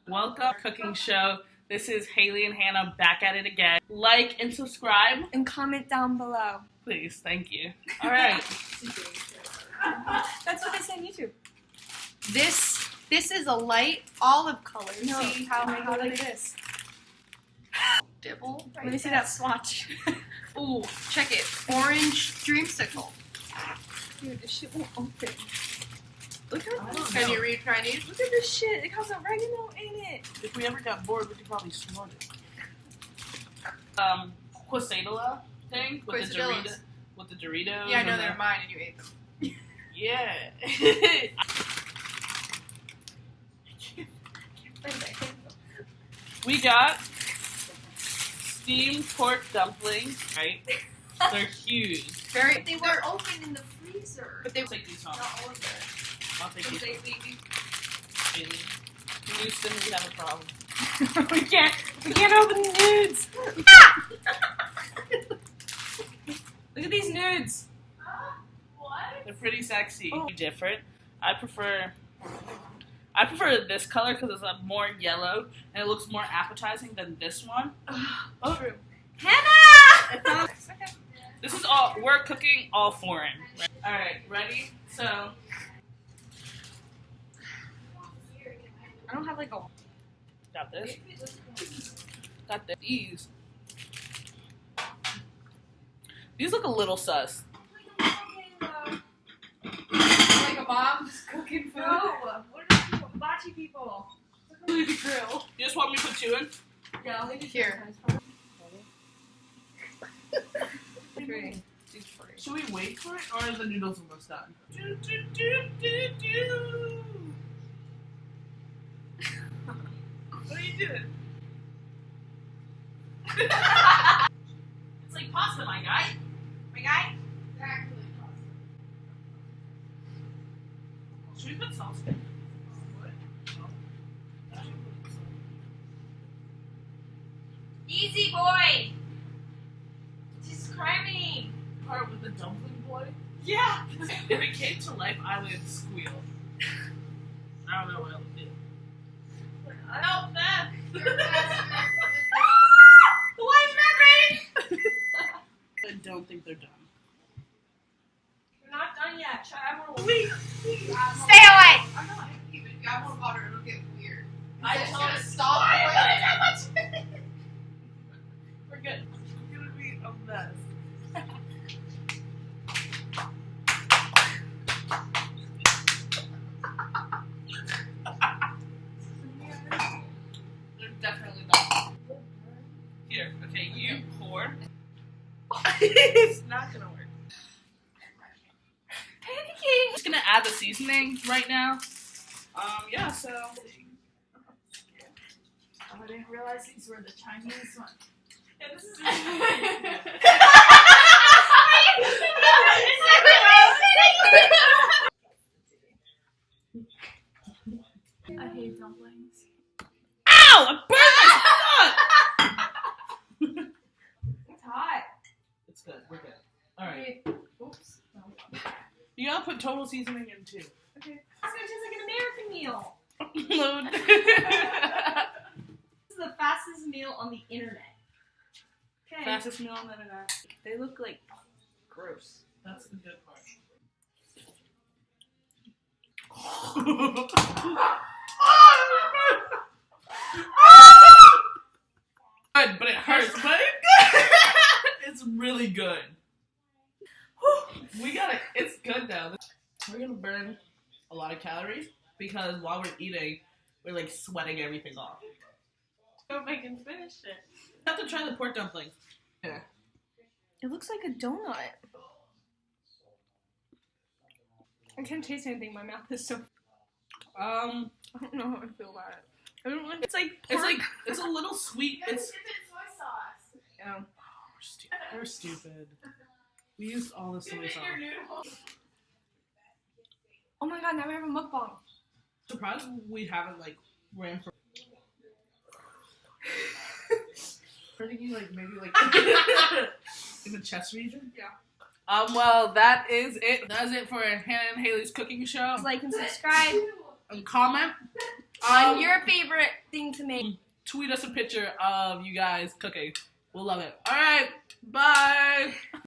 Welcome cooking show. This is Haley and Hannah back at it again. Like and subscribe. And comment down below. Please, thank you. All right. That's what they say on YouTube. This is a light olive color. No, See how I go do like they- this. Dibble. Let me see that swatch. Ooh, check it. Orange dreamsicle. Dude, this shit won't open. Look I at don't this. know. Can you read Chinese? Look at this shit. It has oregano in it. If we ever got bored, we could probably snort it. Quesadilla thing with the Quesadillas. Doritos. With the Doritos. Yeah, I know and they're mine and you ate them. Yeah. We got steamed pork dumplings, right? They're huge. They were open in the freezer. But they I'll take these home. not all of them. I'll take these home. They- In Houston, we have a problem. we can't open the nudes. Look at these nudes. They're pretty sexy. Oh. Different. I prefer this color because it's more yellow and it looks more appetizing than this one. Oh, true. Hannah! This is all, we're cooking all foreign. All right, ready? So, I don't have like a. got this. Got these. These look a little sus. Like a mom just cooking food. No, what are these people? Hibachi people. Leave the grill. You just want me to put two in? Yeah, I'll leave it Here. Three. Should we wait for it, or are the noodles almost done? Do, do, do, do, do. What are you doing? It's like pasta, my guy. My guy? Should we put sauce in? What? No. Easy boy. Describing. Part with the dumpling boy? Yeah. If it came to life, I would squeal. I don't know what I would do. Help them! Why is that rain? I don't think they're done. We're not done yet. Try one. Stay away! I'm not even. If you have more water, it'll get weird. I It's told gonna her, stop. why boiling. not that much? We're good. It's gonna be a mess. They're definitely done. Here, okay, you pour. It's not gonna work. Panicking. I'm just gonna add the seasoning right now. Yeah, so. Oh, I didn't realize these were the Chinese ones. Yeah, this is. I hate dumplings. Ow! I burned my foot! It's hot. It's good, we're good. Alright. Oops. You gotta put total seasoning in too. Okay. It's gonna taste like an American meal. Load. This is the fastest meal on the internet. Okay. Fastest meal on the internet. They look like gross. That's the good part. Good, but it hurts. But it's really good. We got it. It's good though. We're gonna burn a lot of calories because while we're eating, we're like sweating everything off. Hope I can finish it. You have to try the pork dumplings. Yeah. It looks like a donut. I can't taste anything. My mouth is so. Um, I don't know how I feel about it. I don't like. It's like it's pork. like it's a little sweet. It's Dip it in soy sauce. Yeah. we're stupid. We used all the soy Dip it sauce. in your noodles. Oh my god! Now we have a mukbang. Surprised we haven't like ran for. Pretty like maybe like in the chest region. Yeah. Well, that is it. That is it for Hannah and Haley's cooking show. Like and subscribe. And comment. On your favorite thing to make. Tweet us a picture of you guys cooking. We'll love it. All right. Bye.